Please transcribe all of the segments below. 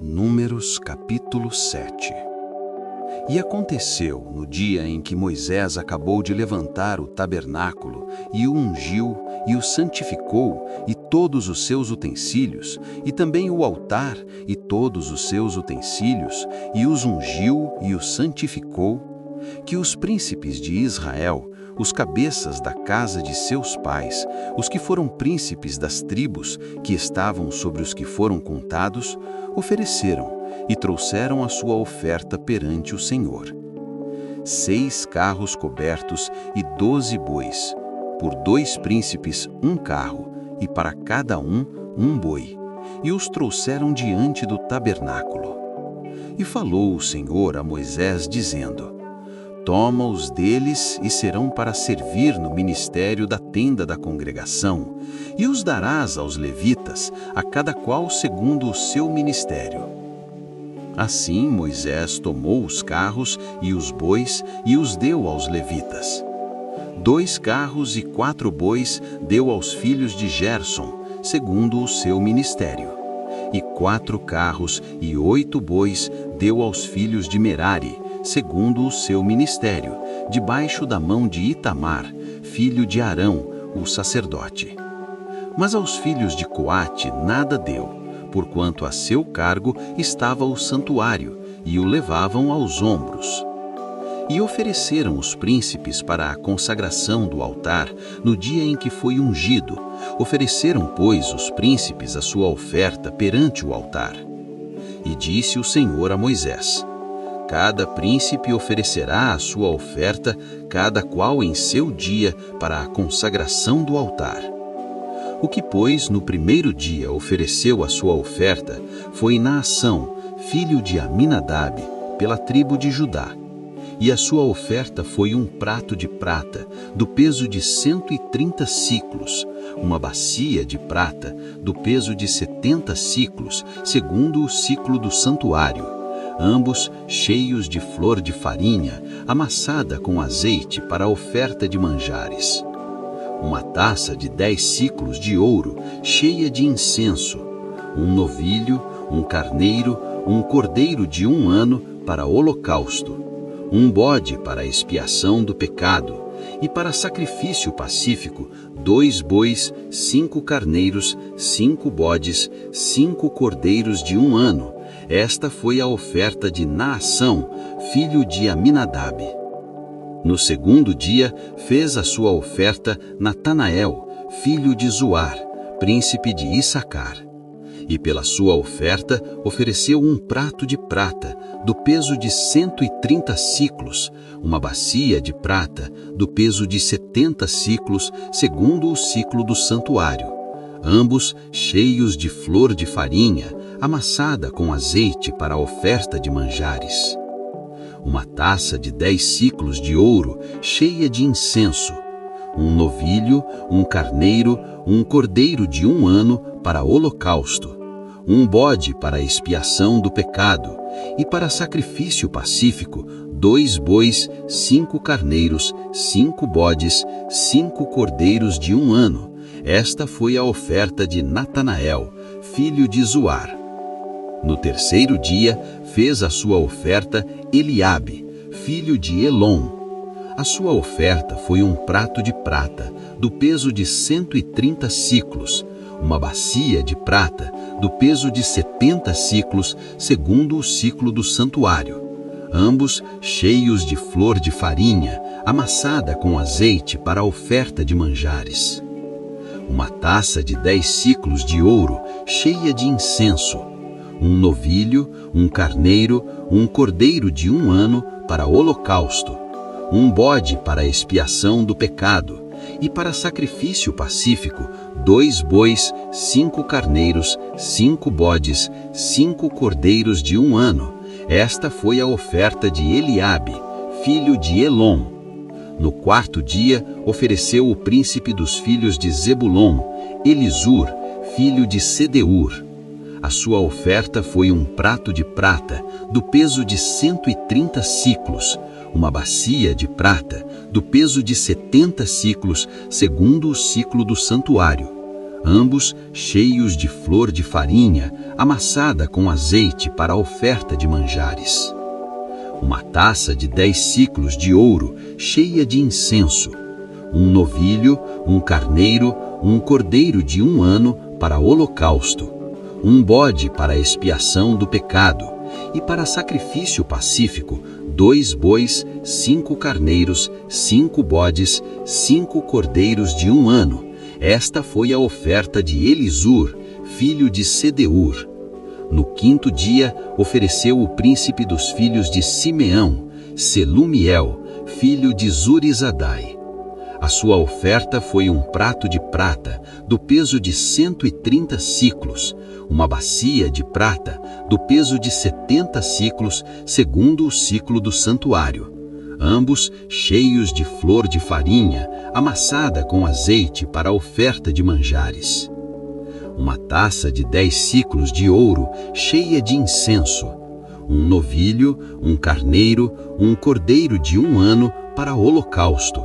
Números capítulo 7. E aconteceu, no dia em que Moisés acabou de levantar o tabernáculo, e o ungiu, e o santificou, e todos os seus utensílios, e também o altar, e todos os seus utensílios, e os ungiu, e os santificou, que os príncipes de Israel, os cabeças da casa de seus pais, os que foram príncipes das tribos que estavam sobre os que foram contados, ofereceram e trouxeram a sua oferta perante o Senhor. 6 carros cobertos e 12 bois, por 2 príncipes 1 carro, e para cada um boi, e os trouxeram diante do tabernáculo. E falou o Senhor a Moisés, dizendo: Toma-os deles e serão para servir no ministério da tenda da congregação, e os darás aos levitas, a cada qual segundo o seu ministério. Assim Moisés tomou os carros e os bois e os deu aos levitas. 2 carros e 4 bois deu aos filhos de Gerson, segundo o seu ministério. E 4 carros e 8 bois deu aos filhos de Merari, segundo o seu ministério, debaixo da mão de Itamar, filho de Arão, o sacerdote. Mas aos filhos de Coate nada deu, porquanto a seu cargo estava o santuário, e o levavam aos ombros. E ofereceram os príncipes para a consagração do altar no dia em que foi ungido. Ofereceram, pois, os príncipes a sua oferta perante o altar. E disse o Senhor a Moisés: Cada príncipe oferecerá a sua oferta, cada qual em seu dia, para a consagração do altar. O que, pois, no primeiro dia ofereceu a sua oferta foi Naação, filho de Aminadab, pela tribo de Judá. E a sua oferta foi um prato de prata, do peso de 130 siclos, uma bacia de prata, do peso de 70 siclos, segundo o siclo do santuário, ambos cheios de flor de farinha, amassada com azeite para a oferta de manjares. Uma taça de 10 siclos de ouro, cheia de incenso, um novilho, um carneiro, um cordeiro de 1 ano para holocausto, um bode para a expiação do pecado, e para sacrifício pacífico, 2 bois, 5 carneiros, 5 bodes, 5 cordeiros de 1 ano. Esta foi a oferta de Naação, filho de Aminadab. No segundo dia, fez a sua oferta Natanael, filho de Zuar, príncipe de Issacar. E pela sua oferta ofereceu um prato de prata, do peso de 130 siclos, uma bacia de prata, do peso de 70 siclos, segundo o siclo do santuário, ambos cheios de flor de farinha, amassada com azeite para a oferta de manjares. Uma taça de 10 siclos de ouro, cheia de incenso, um novilho, um carneiro, um cordeiro de 1 ano para holocausto, um bode para a expiação do pecado, e para sacrifício pacífico, 2 bois, 5 carneiros, 5 bodes, 5 cordeiros de 1 ano. Esta foi a oferta de Natanael, filho de Zuar. No terceiro dia, fez a sua oferta Eliabe, filho de Elon. A sua oferta foi um prato de prata, do peso de 130 siclos, uma bacia de prata, do peso de 70 siclos, segundo o siclo do santuário, ambos cheios de flor de farinha, amassada com azeite para a oferta de manjares. Uma taça de 10 siclos de ouro, cheia de incenso, um novilho, um carneiro, um cordeiro de 1 ano para holocausto, um bode para a expiação do pecado, e para sacrifício pacífico, 2 bois, 5 carneiros, 5 bodes, 5 cordeiros de 1 ano. Esta foi a oferta de Eliabe, filho de Elon. No quarto dia, ofereceu o príncipe dos filhos de Zebulon, Elisur, filho de Sedeur. A sua oferta foi um prato de prata, do peso de 130 siclos, uma bacia de prata, do peso de 70 siclos, segundo o siclo do santuário, ambos cheios de flor de farinha, amassada com azeite para a oferta de manjares. Uma taça de 10 siclos de ouro, cheia de incenso. Um novilho, um carneiro, um cordeiro de 1 ano para holocausto. Um bode para a expiação do pecado. E para sacrifício pacífico, 2 bois, 5 carneiros, 5 bodes, 5 cordeiros de 1 ano. Esta foi a oferta de Elisur, filho de Sedeur. No 5º dia, ofereceu o príncipe dos filhos de Simeão, Selumiel, filho de Zurizadai. A sua oferta foi um prato de prata, do peso de 130 siclos, uma bacia de prata, do peso de 70 siclos, segundo o siclo do santuário, ambos cheios de flor de farinha, amassada com azeite para a oferta de manjares. Uma taça de 10 siclos de ouro, cheia de incenso. Um novilho, um carneiro, um cordeiro de 1 ano para holocausto.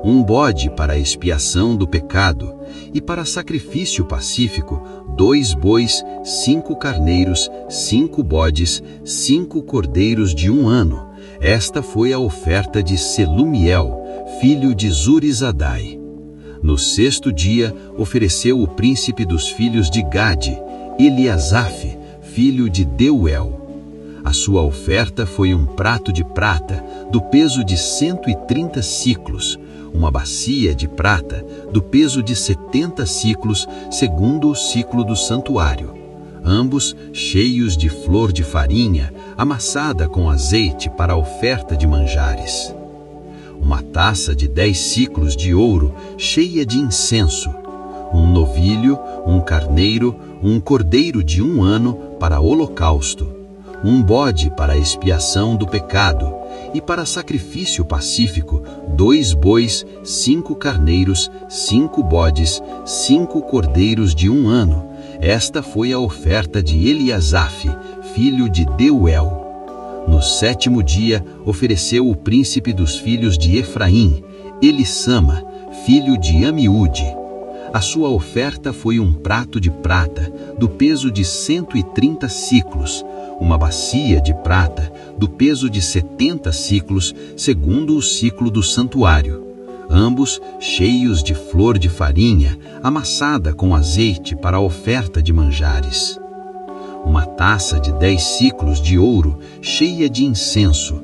Um bode para a expiação do pecado. E para sacrifício pacífico, 2 bois, 5 carneiros, 5 bodes, 5 cordeiros de 1 ano. Esta foi a oferta de Selumiel, filho de Zurizadai. No 6º dia, ofereceu o príncipe dos filhos de Gade, Eliasaf, filho de Deuel. A sua oferta foi um prato de prata, do peso de 130 siclos, uma bacia de prata, do peso de 70 siclos, segundo o ciclo do santuário, ambos cheios de flor de farinha, amassada com azeite para a oferta de manjares. Uma taça de 10 siclos de ouro, cheia de incenso. Um novilho, um carneiro, um cordeiro de 1 ano para holocausto. Um bode para a expiação do pecado. E para sacrifício pacífico, 2 bois, 5 carneiros, 5 bodes, 5 cordeiros de 1 ano. Esta foi a oferta de Eliasaf, filho de Deuel. No 7º dia, ofereceu o príncipe dos filhos de Efraim, Elissama, filho de Amiúde. A sua oferta foi um prato de prata, do peso de 130 siclos, uma bacia de prata, do peso de 70 siclos, segundo o ciclo do santuário, ambos cheios de flor de farinha, amassada com azeite para a oferta de manjares. Uma taça de 10 siclos de ouro, cheia de incenso.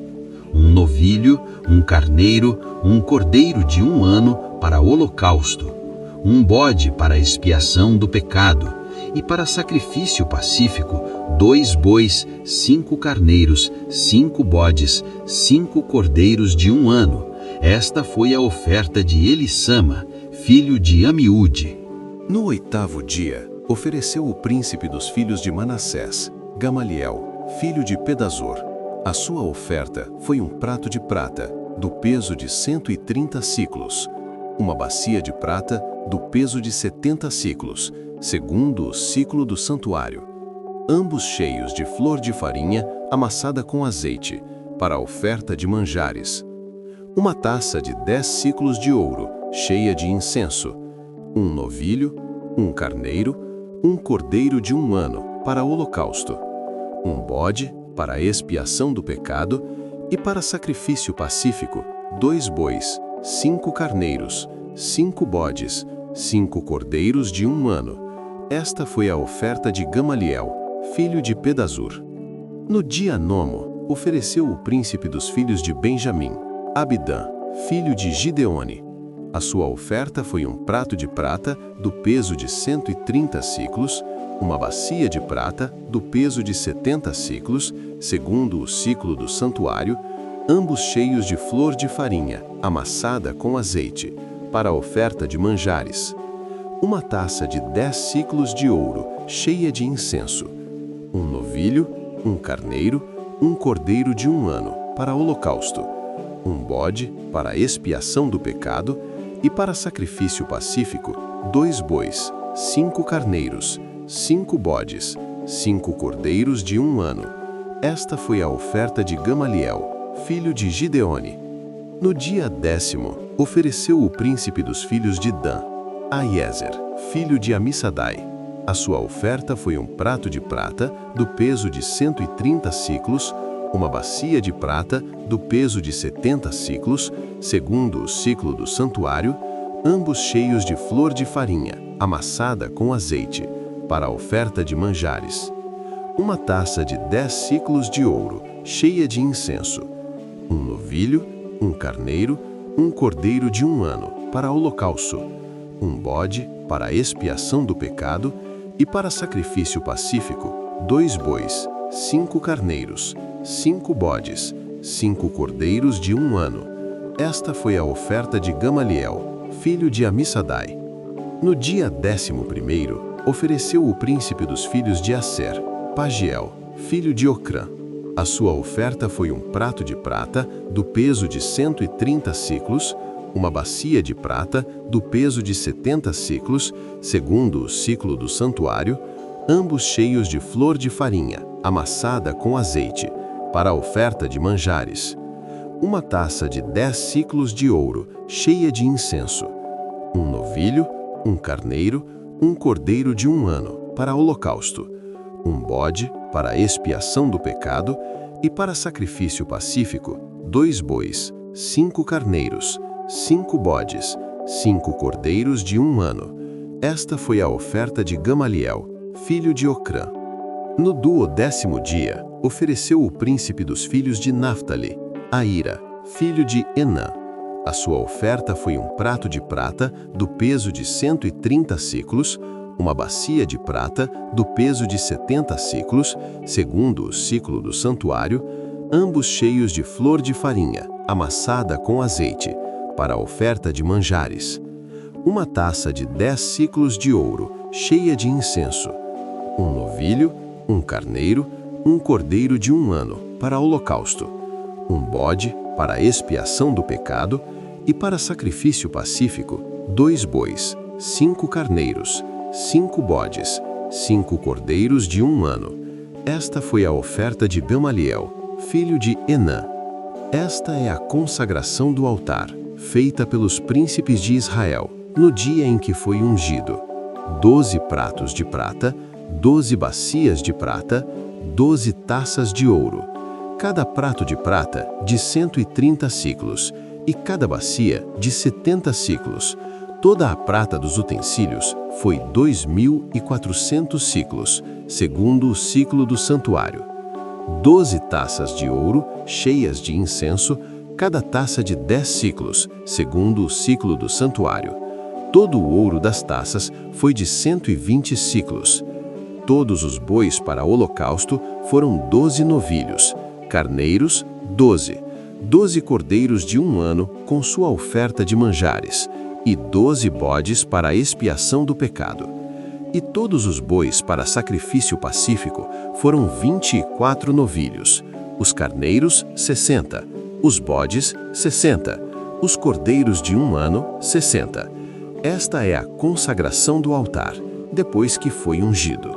Um novilho, um carneiro, um cordeiro de 1 ano para holocausto. Um bode para a expiação do pecado. E para sacrifício pacífico, 2 bois, 5 carneiros, 5 bodes, 5 cordeiros de 1 ano. Esta foi a oferta de Elissama, filho de Amiúde. No 8º dia, ofereceu o príncipe dos filhos de Manassés, Gamaliel, filho de Pedazur. A sua oferta foi um prato de prata, do peso de 130 siclos, uma bacia de prata, do peso de 70 siclos, segundo o ciclo do santuário, ambos cheios de flor de farinha amassada com azeite, para a oferta de manjares. Uma taça de 10 siclos de ouro, cheia de incenso. Um novilho, um carneiro, um cordeiro de 1 ano, para holocausto. Um bode, para a expiação do pecado, e para sacrifício pacífico, 2 bois, 5 carneiros, 5 bodes, 5 cordeiros de 1 ano. Esta foi a oferta de Gamaliel, filho de Pedazur. No dia 9º, ofereceu o príncipe dos filhos de Benjamim, Abidã, filho de Gideone. A sua oferta foi um prato de prata, do peso de 130 siclos, uma bacia de prata, do peso de 70 siclos, segundo o ciclo do santuário, ambos cheios de flor de farinha, amassada com azeite, para a oferta de manjares. Uma taça de 10 siclos de ouro, cheia de incenso. Um novilho, um carneiro, um cordeiro de 1 ano, para holocausto. Um bode, para a expiação do pecado, e para sacrifício pacífico, 2 bois, 5 carneiros, 5 bodes, 5 cordeiros de 1 ano. Esta foi a oferta de Gamaliel, filho de Gideone. No dia 10º, ofereceu o príncipe dos filhos de Dan, Aiezer, filho de Amissadai. A sua oferta foi um prato de prata, do peso de 130 siclos, uma bacia de prata, do peso de 70 siclos, segundo o ciclo do santuário, ambos cheios de flor de farinha, amassada com azeite, para a oferta de manjares. Uma taça de 10 siclos de ouro, cheia de incenso. Um novilho, um carneiro, um cordeiro de 1 ano, para holocausto. Um bode, para a expiação do pecado, e para sacrifício pacífico, 2 bois, 5 carneiros, 5 bodes, 5 cordeiros de 1 ano. Esta foi a oferta de Gamaliel, filho de Amissadai. No dia 11º, ofereceu o príncipe dos filhos de Asser, Pagiel, filho de Ocrã. A sua oferta foi um prato de prata, do peso de 130 siclos, uma bacia de prata, do peso de 70 siclos, segundo o ciclo do santuário, ambos cheios de flor de farinha, amassada com azeite, para a oferta de manjares. Uma taça de 10 siclos de ouro, cheia de incenso. Um novilho, um carneiro, um cordeiro de 1 ano, para holocausto. Um bode, para a expiação do pecado, e para sacrifício pacífico, 2 bois, 5 carneiros, 5 bodes, 5 cordeiros de 1 ano. Esta foi a oferta de Gamaliel, filho de Ocrã. No 12º dia, ofereceu o príncipe dos filhos de Naftali, Aíra, filho de Enã. A sua oferta foi um prato de prata, do peso de 130 siclos, uma bacia de prata, do peso de 70 siclos, segundo o ciclo do santuário, ambos cheios de flor de farinha, amassada com azeite, para a oferta de manjares. Uma taça de 10 siclos de ouro, cheia de incenso. Um novilho, um carneiro, um cordeiro de 1 ano, para holocausto. Um bode, para a expiação do pecado, e para sacrifício pacífico, 2 bois, 5 carneiros, 5 bodes, 5 cordeiros de 1 ano. Esta foi a oferta de Gamaliel, filho de Enã. Esta é a consagração do altar, feita pelos príncipes de Israel, no dia em que foi ungido. 12 pratos de prata, 12 bacias de prata, 12 taças de ouro. Cada prato de prata de 130 siclos, e cada bacia de 70 siclos. Toda a prata dos utensílios foi 2.400 siclos, segundo o ciclo do santuário. 12 taças de ouro, cheias de incenso, cada taça de 10 siclos, segundo o ciclo do santuário. Todo o ouro das taças foi de 120 siclos. Todos os bois para holocausto foram 12 novilhos, carneiros, 12 cordeiros de 1 ano com sua oferta de manjares, e 12 bodes para a expiação do pecado. E todos os bois para sacrifício pacífico foram 24 novilhos, os carneiros, 60, os bodes, 60, os cordeiros de 1 ano, 60. Esta é a consagração do altar, depois que foi ungido.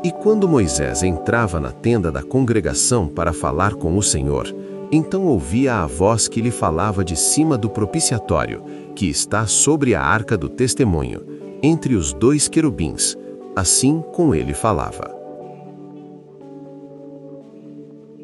E quando Moisés entrava na tenda da congregação para falar com o Senhor, então ouvia a voz que lhe falava de cima do propiciatório, que está sobre a arca do testemunho, entre os 2 querubins. Assim com ele falava.